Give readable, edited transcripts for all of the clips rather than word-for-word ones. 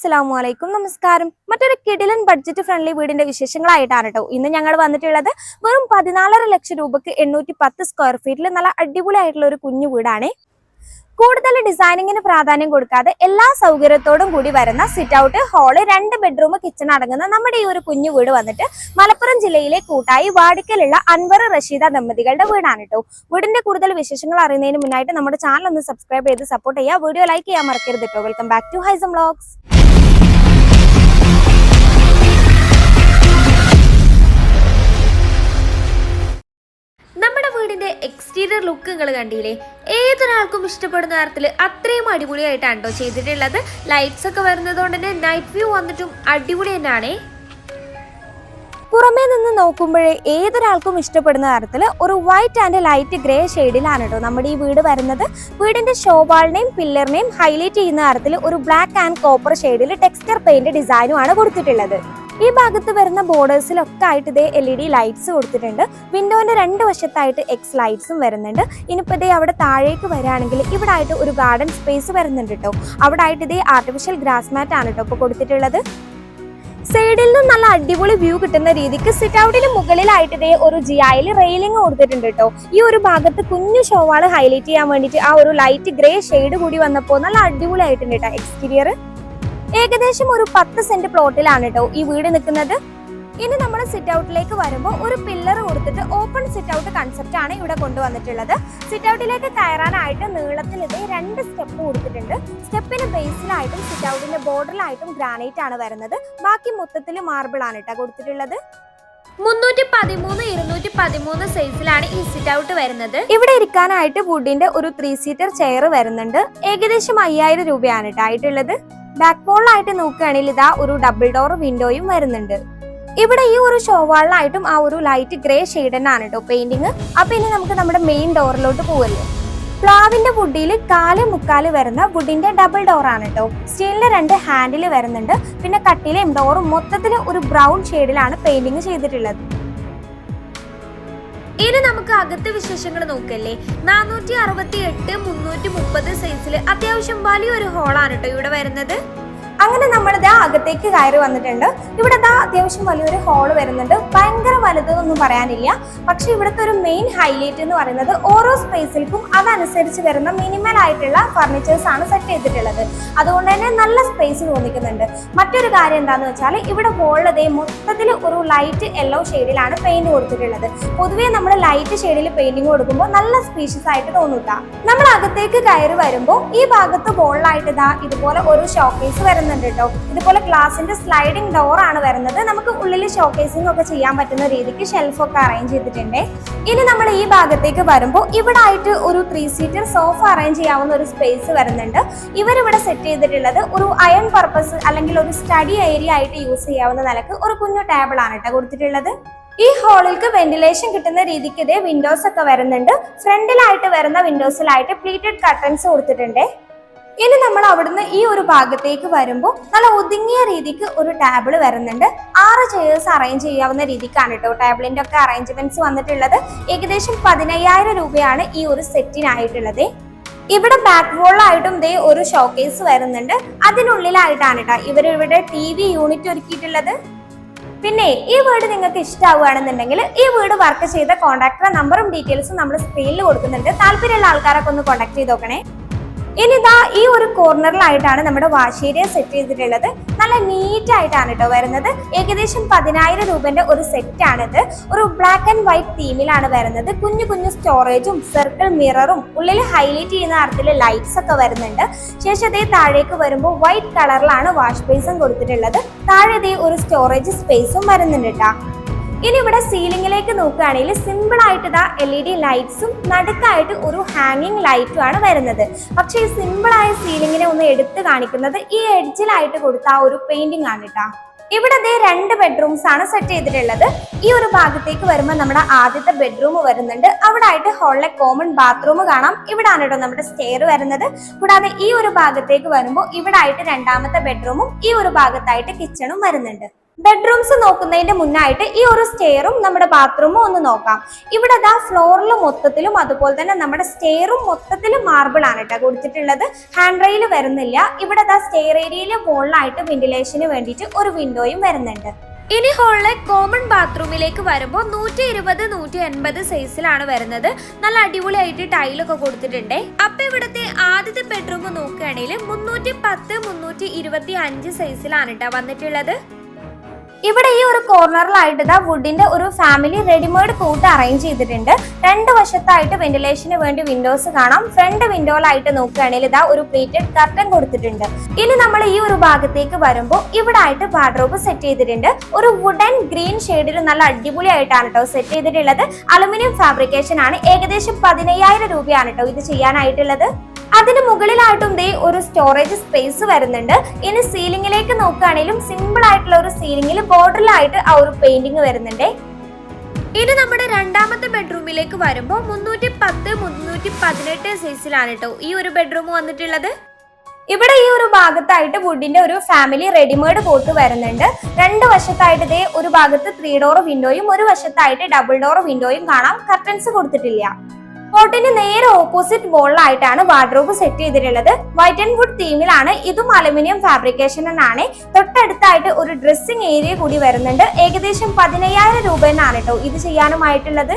അസ്സലാമലൈക്കും, നമസ്കാരം. മറ്റൊരു കിടിലൻ ബഡ്ജറ്റ് ഫ്രണ്ട്ലി വീടിന്റെ വിശേഷങ്ങളായിട്ടാണ് കേട്ടോ ഇന്ന് ഞങ്ങൾ വന്നിട്ടുള്ളത്. വെറും 14.5 ലക്ഷം രൂപക്ക് 810 സ്ക്വയർ ഫീറ്റിൽ നല്ല അടിപൊളിയായിട്ടുള്ള ഒരു കുഞ്ഞു വീടാണ്. കൂടുതൽ ഡിസൈനിങ്ങിന് പ്രാധാന്യം കൊടുക്കാതെ എല്ലാ സൗകര്യത്തോടും കൂടി വരുന്ന sit out, hall, 2 bedroom, kitchen അടങ്ങുന്ന നമ്മുടെ ഈ ഒരു കുഞ്ഞു വീട് വന്നിട്ട് മലപ്പുറം ജില്ലയിലെ കൂട്ടായി വാടിക്കലുള്ള അൻവർ റഷീദ ദമ്പതികളുടെ വീടാണ് കേട്ടോ. വീടിന്റെ കൂടുതൽ വിശേഷങ്ങൾ അറിയുന്നതിന് മുന്നായിട്ട് നമ്മുടെ ചാനൽ ഒന്ന് സബ്സ്ക്രൈബ് ചെയ്ത് സപ്പോർട്ട് ചെയ്യുക. വീഡിയോ ലൈക്ക് ചെയ്യാൻ മറക്കരുത് കേട്ടോ. Welcome back to Haisam vlogs. നമ്മുടെ വീടിന്റെ എക്സ്റ്റീരിയർ ലുക്ക് നിങ്ങൾ കണ്ടില്ലേ? ഏതൊരാൾക്കും ഇഷ്ടപ്പെടുന്ന തരത്തിൽ അത്രയും അടിപൊളിയായിട്ടാണ് കേട്ടോ ചെയ്തിട്ടുള്ളത്. ലൈറ്റ്സ് ഒക്കെ വരുന്നതുകൊണ്ട് തന്നെ നൈറ്റ് വ്യൂ വന്നിട്ടും അടിപൊളി തന്നെയാണ്. പുറമേ നിന്ന് നോക്കുമ്പോഴേ ഏതൊരാൾക്കും ഇഷ്ടപ്പെടുന്ന തരത്തിൽ ഒരു വൈറ്റ് ആൻഡ് ലൈറ്റ് ഗ്രേ ഷെയ്ഡിലാണ് കേട്ടോ നമ്മുടെ ഈ വീട് വരുന്നത്. വീടിന്റെ ഷോവാളിനെയും പില്ലറിനെയും ഹൈലൈറ്റ് ചെയ്യുന്ന തരത്തിൽ ഒരു ബ്ലാക്ക് ആൻഡ് കോപ്പർ ഷെയ്ഡിൽ ടെക്സ്ചർ പെയിന്റ് ഡിസൈനും ആണ് കൊടുത്തിട്ടുള്ളത്. ഈ ഭാഗത്ത് വരുന്ന ബോർഡേഴ്സിലൊക്കെ ആയിട്ട് ഇതേ LED ലൈറ്റ്സ് കൊടുത്തിട്ടുണ്ട്. വിൻഡോന്റെ 2 വശത്തായിട്ട് എക്സ് ലൈറ്റ്സും വരുന്നുണ്ട്. ഇനിയിപ്പോൾ ഇതേ അവിടെ താഴേക്ക് വരികയാണെങ്കിൽ ഇവിടെ ആയിട്ട് ഒരു ഗാർഡൻ സ്പേസ് വരുന്നുണ്ട് കേട്ടോ. അവിടെ ആയിട്ട് ഇതേ ആർട്ടിഫിഷ്യൽ ഗ്രാസ് മാറ്റ് ആണ് കേട്ടോ ഇപ്പോൾ കൊടുത്തിട്ടുള്ളത്. സൈഡിൽ നിന്നും നല്ല അടിപൊളി വ്യൂ കിട്ടുന്ന രീതിക്ക് സിറ്റ് ഔട്ടിന് മുകളിലായിട്ട് ഇതേ ഒരു ജിയായിൽ റെയിലിംഗ് കൊടുത്തിട്ടുണ്ട് കേട്ടോ. ഈ ഒരു ഭാഗത്ത് കുഞ്ഞു ഷോവാള് ഹൈലൈറ്റ് ചെയ്യാൻ വേണ്ടിയിട്ട് ആ ഒരു ലൈറ്റ് ഗ്രേ ഷെയ്ഡ് കൂടി വന്നപ്പോൾ നല്ല അടിപൊളി ആയിട്ടുണ്ട് കേട്ടോ എക്സ്റ്റീരിയർ. ഏകദേശം ഒരു 10 സെന്റ് പ്ലോട്ടിലാണ് കേട്ടോ ഈ വീട് നിൽക്കുന്നത്. ഇനി നമ്മൾ സിറ്റ് ഔട്ടിലേക്ക് വരുമ്പോൾ ഒരു പില്ലർ കൊടുത്തിട്ട് ഓപ്പൺ സിറ്റ് ഔട്ട് കൺസെപ്റ്റ് ആണ് ഇവിടെ കൊണ്ടുവന്നിട്ടുള്ളത്. സിറ്റ് ഔട്ടിലേക്ക് കയറാനായിട്ട് നീളത്തിൽ ഇത് 2 സ്റ്റെപ്പ് കൊടുത്തിട്ടുണ്ട്. സ്റ്റെപ്പിന് ബേസിലായിട്ടും സിറ്റ് ഔട്ടിന്റെ ബോർഡറിലായിട്ടും ഗ്രാനൈറ്റ് ആണ് വരുന്നത്. ബാക്കി മൊത്തത്തിൽ മാർബിൾ ആണ് കേട്ടോ കൊടുത്തിട്ടുള്ളത്. 313, 213 സൈസിലാണ് ഈ സിറ്റ് ഔട്ട് വരുന്നത്. ഇവിടെ ഇരിക്കാനായിട്ട് വുഡിന്റെ ഒരു 3 സീറ്റർ ചെയർ വരുന്നുണ്ട്. ഏകദേശം 5000 രൂപയാണ് കേട്ടോ ആയിട്ടുള്ളത്. ബാക്ക് വോളിലായിട്ട് നോക്കുകയാണെങ്കിൽ ഇതാ ഒരു ഡബിൾ ഡോർ വിൻഡോയും വരുന്നുണ്ട്. ഇവിടെ ഈ ഒരു ഷോവാളിലായിട്ടും ആ ഒരു ലൈറ്റ് ഗ്രേ ഷെയ്ഡ് തന്നെയാണ് കേട്ടോ പെയിന്റിങ്. അപ്പൊ ഇനി നമുക്ക് നമ്മുടെ മെയിൻ ഡോറിലോട്ട് പോവല്ലേ. പ്ലാവിന്റെ വുഡിൽ 4/4 വരുന്ന വുഡിന്റെ ഡബിൾ ഡോർ ആണ് കേട്ടോ. സ്റ്റീലിന്റെ 2 ഹാൻഡിൽ വരുന്നുണ്ട്. പിന്നെ കട്ടിലെയും ഡോറും മൊത്തത്തിൽ ഒരു ബ്രൗൺ ഷെയ്ഡിലാണ് പെയിന്റിങ് ചെയ്തിട്ടുള്ളത്. ഇനി നമുക്ക് അകത്തെ വിശേഷങ്ങൾ നോക്കല്ലേ. 468, 330 സൈസിൽ അത്യാവശ്യം വലിയൊരു ഹോളാണ് കേട്ടോ ഇവിടെ വരുന്നത്. അങ്ങനെ നമ്മൾ ഇതാ അകത്തേക്ക് കയറി വന്നിട്ടുണ്ട്. ഇവിടെ ഇതാ അത്യാവശ്യം വലിയൊരു ഹോള് വരുന്നുണ്ട്. ഭയങ്കര വലുതൊന്നും പറയാനില്ല. പക്ഷെ ഇവിടുത്തെ ഒരു മെയിൻ ഹൈലൈറ്റ് എന്ന് പറയുന്നത് ഓരോ സ്പേസിൽക്കും അതനുസരിച്ച് വരുന്ന മിനിമൽ ആയിട്ടുള്ള ഫർണിച്ചേഴ്സ് ആണ് സെറ്റ് ചെയ്തിട്ടുള്ളത്. അതുകൊണ്ട് തന്നെ നല്ല സ്പേസ് തോന്നിക്കുന്നുണ്ട്. മറ്റൊരു കാര്യം എന്താണെന്ന് വെച്ചാൽ ഇവിടെ ഹോളിൽ മൊത്തത്തിൽ ഒരു ലൈറ്റ് യെല്ലോ ഷെയ്ഡിലാണ് പെയിന്റ് കൊടുത്തിട്ടുള്ളത്. പൊതുവേ നമ്മൾ ലൈറ്റ് ഷെയ്ഡിൽ പെയിന്റിങ് കൊടുക്കുമ്പോൾ നല്ല സ്പീഷ്യസ് ആയിട്ട് തോന്നൂട്ടാ. നമ്മൾ അകത്തേക്ക് കയറി വരുമ്പോൾ ഈ ഭാഗത്ത് ഹോളിലായിട്ട് ഇതാ ഇതുപോലെ ഒരു ഷോക്കേസ് വരുന്നുണ്ട് കേട്ടോ. ഇതുപോലെ ഗ്ലാസിന്റെ സ്ലൈഡിംഗ് ഡോർ ആണ് വരുന്നത്. നമുക്ക് ഉള്ളിൽ ഷോക്കേസിംഗ് ഒക്കെ ചെയ്യാൻ പറ്റുന്ന രീതിക്ക് ഷെൽഫ് ഒക്കെ അറേഞ്ച് ചെയ്തിട്ടുണ്ട്. ഇനി നമ്മൾ ഈ ഭാഗത്തേക്ക് വരുമ്പോൾ ഇവിടെ ആയിട്ട് ഒരു 3 സീറ്റർ സോഫ അറേഞ്ച് ചെയ്യാവുന്ന ഒരു സ്പേസ് വരുന്നുണ്ട്. ഇവരിവിടെ സെറ്റ് ചെയ്തിട്ടുള്ളത് ഒരു അയൺ പർപ്പസ് അല്ലെങ്കിൽ ഒരു സ്റ്റഡി ഏരിയ ആയിട്ട് യൂസ് ചെയ്യാവുന്ന നിലക്ക് ഒരു കുഞ്ഞു ടേബിൾ ആണ് കേട്ടോ കൊടുത്തിട്ടുള്ളത്. ഈ ഹാളിലേക്ക് വെന്റിലേഷൻ കിട്ടുന്ന രീതിക്ക് ഇതേ വിൻഡോസ് ഒക്കെ വരുന്നുണ്ട്. ഫ്രണ്ടിലായിട്ട് വരുന്ന വിൻഡോസിലായിട്ട് പ്ലീറ്റഡ് കർട്ടൻസ് കൊടുത്തിട്ടുണ്ട്. ഇനി നമ്മൾ അവിടുന്ന് ഈ ഒരു ഭാഗത്തേക്ക് വരുമ്പോൾ നല്ല ഒതുങ്ങിയ രീതിക്ക് ഒരു ടേബിൾ വരുന്നുണ്ട്. 6 ചെയേഴ്സ് അറേഞ്ച് ചെയ്യാവുന്ന രീതിക്കാണ് കേട്ടോ ടേബിളിന്റെ ഒക്കെ അറേഞ്ച്മെന്റ്സ് വന്നിട്ടുള്ളത്. ഏകദേശം 15000 രൂപയാണ് ഈ ഒരു സെറ്റിനായിട്ടുള്ളത്. ഇവിടെ ബാക്ക് വോളിലായിട്ടും ദേ ഒരു ഷോക്കേസ് വരുന്നുണ്ട്. അതിനുള്ളിലായിട്ടാണ് കേട്ടോ ഇവരിവിടെ TV യൂണിറ്റ് ഒരുക്കിയിട്ടുള്ളത്. പിന്നെ ഈ വീട് നിങ്ങൾക്ക് ഇഷ്ടമാവുകയാണെന്നുണ്ടെങ്കിൽ ഈ വീട് വർക്ക് ചെയ്ത കോൺട്രാക്ടറുടെ നമ്പറും ഡീറ്റെയിൽസും നമ്മൾ സ്ക്രീനിൽ കൊടുക്കുന്നുണ്ട്. താല്പര്യമുള്ള ആൾക്കാരൊക്കെ ഒന്ന് കോൺടാക്ട് ചെയ്ത് നോക്കണേ. ഇനിതാ ഈ ഒരു കോർണറിലായിട്ടാണ് നമ്മുടെ വാഷ് ഏരിയ സെറ്റ് ചെയ്തിട്ടുള്ളത്. നല്ല നീറ്റ് ആയിട്ടാണ് കേട്ടോ വരുന്നത്. ഏകദേശം 10000 രൂപന്റെ ഒരു സെറ്റ് ആണിത്. ഒരു ബ്ലാക്ക് ആൻഡ് വൈറ്റ് തീമിലാണ് വരുന്നത്. കുഞ്ഞു കുഞ്ഞു സ്റ്റോറേജും സർക്കിൾ മിററും ഉള്ളിൽ ഹൈലൈറ്റ് ചെയ്യുന്ന തരത്തിൽ ലൈറ്റ്സ് ഒക്കെ വരുന്നുണ്ട്. ശേഷം അതേ താഴേക്ക് വരുമ്പോൾ വൈറ്റ് കളറിലാണ് വാഷ് ബേസും കൊടുത്തിട്ടുള്ളത്. താഴെ ഒരു സ്റ്റോറേജ് സ്പേസും വരുന്നുണ്ട് കേട്ടോ. ഇനി ഇവിടെ സീലിംഗിലേക്ക് നോക്കുകയാണെങ്കിൽ സിമ്പിൾ ആയിട്ട് ഇതാ LED ലൈറ്റ്സും നടുക്കായിട്ട് ഒരു ഹാങ്ങിങ് ലൈറ്റും ആണ് വരുന്നത്. പക്ഷേ ഈ സിമ്പിൾ ആയ സീലിംഗിനെ ഒന്ന് എടുത്ത് കാണിക്കുന്നത് ഈ എഡ്ജിലായിട്ട് കൊടുത്ത ആ ഒരു പെയിന്റിംഗ് ആണ് കേട്ടോ. ഇവിടെ 2 ബെഡ്റൂംസ് ആണ് സെറ്റ് ചെയ്തിട്ടുള്ളത്. ഈ ഒരു ഭാഗത്തേക്ക് വരുമ്പോൾ നമ്മുടെ ആദ്യത്തെ ബെഡ്റൂം വരുന്നുണ്ട്. അവിടെ ആയിട്ട് ഹാളിലെ കോമൺ ബാത്റൂം കാണാം. ഇവിടാണ് കേട്ടോ നമ്മുടെ സ്റ്റെയർ വരുന്നത്. കൂടാതെ ഈ ഒരു ഭാഗത്തേക്ക് വരുമ്പോൾ ഇവിടെ ആയിട്ട് 2ാമത്തെ ബെഡ്റൂമും ഈ ഒരു ഭാഗത്തായിട്ട് കിച്ചണും വരുന്നുണ്ട്. ബെഡ്റൂംസ് നോക്കുന്നതിന്റെ മുന്നായിട്ട് ഈ ഒരു സ്റ്റെയറും നമ്മുടെ ബാത്റൂമും ഒന്ന് നോക്കാം. ഇവിടെ ഫ്ലോറിൽ മൊത്തത്തിലും അതുപോലെ തന്നെ നമ്മുടെ സ്റ്റെയറും മൊത്തത്തിലും മാർബിൾ ആണ് കേട്ടോ കൊടുത്തിട്ടുള്ളത്. ഹാൻഡ് റെയിൽ വരുന്നില്ല. ഇവിടെ സ്റ്റെയർ ഏരിയയിലെ മുകളിലായിട്ട് വെന്റിലേഷന് വേണ്ടിയിട്ട് ഒരു വിൻഡോയും വരുന്നുണ്ട്. ഇനി ഹോളിലെ കോമൺ ബാത്റൂമിലേക്ക് വരുമ്പോൾ 120, 180 സൈസിലാണ് വരുന്നത്. നല്ല അടിപൊളിയായിട്ട് ടൈലൊക്കെ കൊടുത്തിട്ടുണ്ട്. അപ്പൊ ഇവിടുത്തെ ആദ്യത്തെ ബെഡ്റൂം നോക്കുകയാണെങ്കിൽ 310, 325 സൈസിലാണ് കേട്ടോ വന്നിട്ടുള്ളത്. ഇവിടെ ഈ ഒരു കോർണറിലായിട്ട് വുഡിന്റെ ഒരു ഫാമിലി റെഡിമെയ്ഡ് കൂട്ട് അറേഞ്ച് ചെയ്തിട്ടുണ്ട്. രണ്ട് വശത്തായിട്ട് വെന്റിലേഷന് വേണ്ടി വിൻഡോസ് കാണാം. ഫ്രണ്ട് വിൻഡോയിലായിട്ട് നോക്കുകയാണെങ്കിൽ ഒരു പ്ലേറ്റഡ് കർട്ടൻ കൊടുത്തിട്ടുണ്ട്. ഇനി നമ്മൾ ഈ ഒരു ഭാഗത്തേക്ക് വരുമ്പോൾ ഇവിടെ ആയിട്ട് വാർഡ്രോബ് സെറ്റ് ചെയ്തിട്ടുണ്ട്. ഒരു വുഡൻ ഗ്രീൻ ഷെയ്ഡിൽ നല്ല അടിപൊളിയായിട്ടാണ് കേട്ടോ സെറ്റ് ചെയ്തിട്ടുള്ളത്. അലുമിനിയം ഫാബ്രിക്കേഷൻ ആണ്. ഏകദേശം 15,000 രൂപയാണ് കേട്ടോ ഇത് ചെയ്യാനായിട്ടുള്ളത്. അതിന് മുകളിലായിട്ടും ഒരു സ്റ്റോറേജ് സ്പേസ് വരുന്നുണ്ട്. ഇനി സീലിംഗിലേക്ക് നോക്കുകയാണെങ്കിലും സിമ്പിൾ ആയിട്ടുള്ള ഒരു സീലിംഗിൽ ബോർഡറിലായിട്ട് ആ ഒരു പെയിന്റിംഗ് വരുന്നുണ്ട്. ഇനി നമ്മുടെ രണ്ടാമത്തെ ബെഡ്റൂമിലേക്ക് വരുമ്പോൾ 310, 318 സൈസിലാണ് കേട്ടോ ഈ ഒരു ബെഡ്റൂം വന്നിട്ടുള്ളത്. ഇവിടെ ഈ ഒരു ഭാഗത്തായിട്ട് വുഡിന്റെ ഒരു ഫാമിലി റെഡിമെയ്ഡ് കോട്ട് വരുന്നുണ്ട്. രണ്ട് വശത്തായിട്ട് ഒരു ഭാഗത്ത് 3 ഡോർ വിൻഡോയും ഒരു വശത്തായിട്ട് ഡബിൾ ഡോർ വിൻഡോയും കാണാം. കർട്ടൻസ് കൊടുത്തിട്ടില്ല. കോട്ടിന് നേരെ ഓപ്പോസിറ്റ് വോളിലായിട്ടാണ് വാർഡ്രോബ് സെറ്റ് ചെയ്തിട്ടുള്ളത്. വൈറ്റ് ആൻഡ് വുഡ് തീമിലാണ്. ഇതും അലുമിനിയം ഫാബ്രിക്കേഷൻ ആണ്. തൊട്ടടുത്തായിട്ട് ഒരു ഡ്രസ്സിംഗ് ഏരിയ കൂടി വരുന്നുണ്ട്. ഏകദേശം 15,000 രൂപ എന്നാണ് കേട്ടോ ഇത് ചെയ്യാനുമായിട്ടുള്ളത്.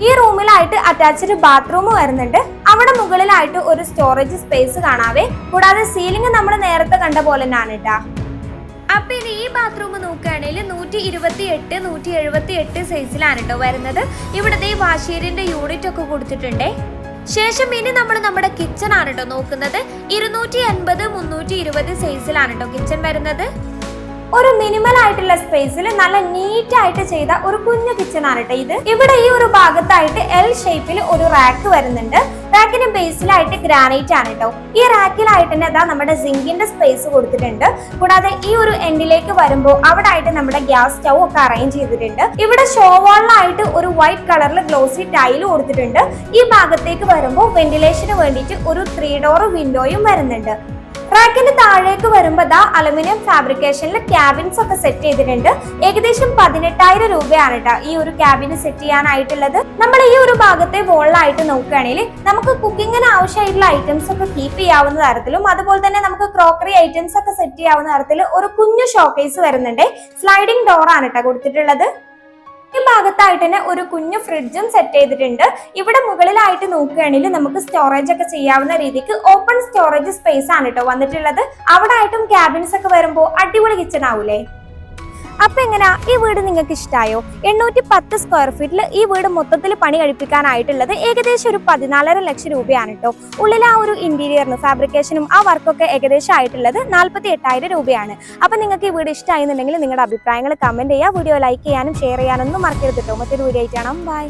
ഈ റൂമിലായിട്ട് അറ്റാച്ച്ഡ് ബാത്റൂം വരുന്നുണ്ട്. അവിടെ മുകളിലായിട്ട് ഒരു സ്റ്റോറേജ് സ്പേസ് കാണാവേ. കൂടാതെ സീലിംഗ് നമ്മൾ നേരത്തെ കണ്ട പോലെ തന്നെയാണ് കേട്ടോ. അപ്പൊ ഇനി ഈ ബാത്റൂം നോക്കുകയാണെങ്കിൽ 128, 178 സൈസിലാണ് കേട്ടോ വരുന്നത്. ഇവിടുത്തെ വാഷേരിന്റെ യൂണിറ്റ് ഒക്കെ കൊടുത്തിട്ടുണ്ട്. ശേഷം ഇനി നമ്മൾ നമ്മുടെ കിച്ചൺ ആണ് കേട്ടോ നോക്കുന്നത്. 280, 320 സൈസിലാണ് കേട്ടോ കിച്ചൺ വരുന്നത്. ഒരു മിനിമൽ ആയിട്ടുള്ള സ്പേസിൽ നല്ല നീറ്റ് ആയിട്ട് ചെയ്ത ഒരു കുഞ്ഞു കിച്ചൺ ആണ് കേട്ടോ ഇത്. ഇവിടെ ഈ ഒരു ഭാഗത്തായിട്ട് എൽ ഷേപ്പിൽ ഒരു റാക്ക് വരുന്നുണ്ട്. റാക്കിന് ബേസിലായിട്ട് ഗ്രാനൈറ്റ് ആണ് കേട്ടോ. ഈ റാക്കിലായിട്ട് തന്നെ നമ്മുടെ സിങ്കിന്റെ സ്പേസ് കൊടുത്തിട്ടുണ്ട്. കൂടാതെ ഈ ഒരു എൻഡിലേക്ക് വരുമ്പോൾ അവിടെ ആയിട്ട് നമ്മുടെ ഗ്യാസ് സ്റ്റൗ ഒക്കെ അറേഞ്ച് ചെയ്തിട്ടുണ്ട്. ഇവിടെ ഷോ വാളിലായിട്ട് ഒരു വൈറ്റ് കളറിൽ ഗ്ലോസി ടൈല് കൊടുത്തിട്ടുണ്ട്. ഈ ഭാഗത്തേക്ക് വരുമ്പോൾ വെന്റിലേഷന് വേണ്ടിയിട്ട് ഒരു 3 ഡോർ വിൻഡോയും വരുന്നുണ്ട്. റാക്കിന് താഴേക്ക് വരുമ്പോൾ അലുമിനിയം ഫാബ്രിക്കേഷനിൽ ക്യാബിൻസ് ഒക്കെ സെറ്റ് ചെയ്തിട്ടുണ്ട്. ഏകദേശം 18,000 രൂപയാണ് കേട്ടോ ഈ ഒരു ക്യാബിന് സെറ്റ് ചെയ്യാനായിട്ടുള്ളത്. നമ്മൾ ഈ ഒരു ഭാഗത്തെ വോളിലായിട്ട് നോക്കുകയാണെങ്കിൽ നമുക്ക് കുക്കിങ്ങിന് ആവശ്യമായിട്ടുള്ള ഐറ്റംസ് ഒക്കെ കീപ്പ് ചെയ്യാവുന്ന തരത്തിലും അതുപോലെ തന്നെ നമുക്ക് ക്രോക്കറി ഐറ്റംസ് ഒക്കെ സെറ്റ് ചെയ്യാവുന്ന തരത്തിൽ ഒരു കുഞ്ഞു ഷോക്കേസ് വരുന്നുണ്ട്. സ്ലൈഡിംഗ് ഡോർ ആണ് കേട്ടോ കൊടുത്തിട്ടുള്ളത്. ഈ ഭാഗത്തായിട്ട് തന്നെ ഒരു കുഞ്ഞു ഫ്രിഡ്ജും സെറ്റ് ചെയ്തിട്ടുണ്ട്. ഇവിടെ മുകളിലായിട്ട് നോക്കുകയാണെങ്കിൽ നമുക്ക് സ്റ്റോറേജ് ഒക്കെ ചെയ്യാവുന്ന രീതിക്ക് ഓപ്പൺ സ്റ്റോറേജ് സ്പേസ് ആണ് കേട്ടോ വന്നിട്ടുള്ളത്. അവിടെ ആയിട്ടും ക്യാബിൻസ് ഒക്കെ വരുമ്പോൾ അടിപൊളി കിച്ചൺ ആവൂലേ. അപ്പൊ എങ്ങനെയാ ഈ വീട് നിങ്ങൾക്ക് ഇഷ്ടമായോ? 810 സ്ക്വയർ ഫീറ്റിൽ ഈ വീട് മൊത്തത്തിൽ പണി കഴിപ്പിക്കാനായിട്ടുള്ളത് ഏകദേശം ഒരു 14.5 ലക്ഷം രൂപയാണ് കേട്ടോ. ഉള്ളിൽ ആ ഒരു ഇന്റീരിയറിന് ഫാബ്രിക്കേഷനും ആ വർക്കൊക്കെ ഏകദേശം ആയിട്ടുള്ളത് 48,000 രൂപയാണ്. അപ്പൊ നിങ്ങൾക്ക് ഈ വീട് ഇഷ്ടമായിരുന്നുണ്ടെങ്കിൽ നിങ്ങളുടെ അഭിപ്രായങ്ങൾ കമന്റ് ചെയ്യുക. വീഡിയോ ലൈക്ക് ചെയ്യാനും ഷെയർ ചെയ്യാനൊന്നും മറക്കരുത് കേട്ടോ. മറ്റൊരു വീഡിയോ ആയിട്ട് കാണാം. ബൈ.